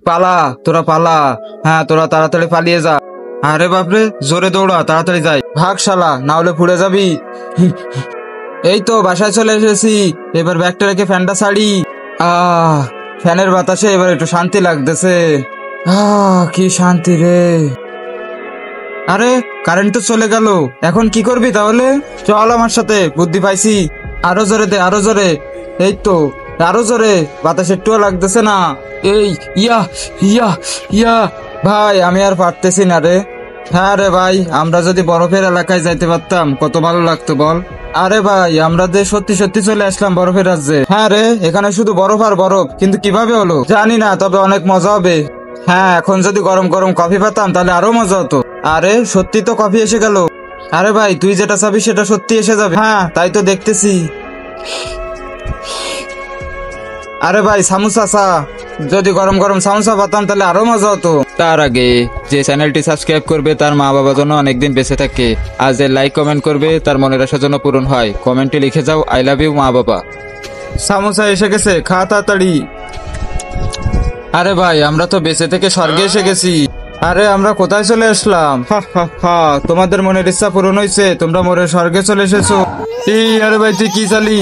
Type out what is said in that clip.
পালা, তোরা পালা। হ্যাঁ, তোরা তাড়াতাড়ি পালিয়ে যা। আরে বাপরে, জোরে দৌড়া, তাড়াতাড়ি যাই। ভাগ শালা, না হলে পুড়ে যাবি। এই তো বাসায় চলে এসেছি। এবার ব্যাগটা রেখে ফ্যানটা ছাড়ি। আহ, ফ্যানের বাতাসে এবার একটু শান্তি লাগতেছে। কি শান্তি রে। আরে, কারেন্ট তো চলে গেল। এখন কি করবি তাহলে? চল আমার সাথে, বুদ্ধি পাইছি। আরো জোরে দে, আরো জোরে। এই তো, আরো জোরে। বাতাস একটুও লাগতেছে না। এই, ইয়া ইয়া ইয়া। ভাই, আমি আর পারতেছি না রে। হ্যাঁ রে ভাই, আমরা যদি বরফের এলাকায় যাইতে পারতাম কত ভালো লাগতো বল। আরে ভাই, আমরা যে সত্যি সত্যি চলে আসলাম বরফের রাজ্যে। হ্যাঁ রে, এখানে শুধু বরফ আর বরফ, কিন্তু কিভাবে হলো জানি না, তবে অনেক মজা হবে। হ্যাঁ, এখন যদি গরম গরম কফি পেতাম তাহলে আরো মজা হতো। আরে, সত্যি তো কফি এসে গেল। আরে ভাই, তুই যেটা চাবি সেটা সত্যি এসে যাবে। হ্যাঁ, তাই তো দেখতেছি। আরে ভাই, সামোসা চা। যদি গরম গরম সামোসা পেতাম তাহলে আরো মজা হতো। তার আগে যে চ্যানেলটি সাবস্ক্রাইব করবে তার মা বাবা যেন অনেকদিন বেঁচে থাকে, আর যে লাইক কমেন্ট করবে তার মনের আশা যেন পূরণ হয়, কমেন্টে লিখে যাও আই লাভ ইউ মা বাবা। সামোসা এসে গেছে, খা তাড়াতাড়ি। আরে ভাই, আমরা তো বেঁচে থেকে স্বর্গে এসে গেছি। আরে, আমরা কোথায় চলে আসলাম? হা হা হা, তোমাদের মনের ইচ্ছা পূরণ হয়েছে, তোমরা মোরে স্বর্গে চলে এসেছো। এই, আরে ভাই, তুই কি চালি?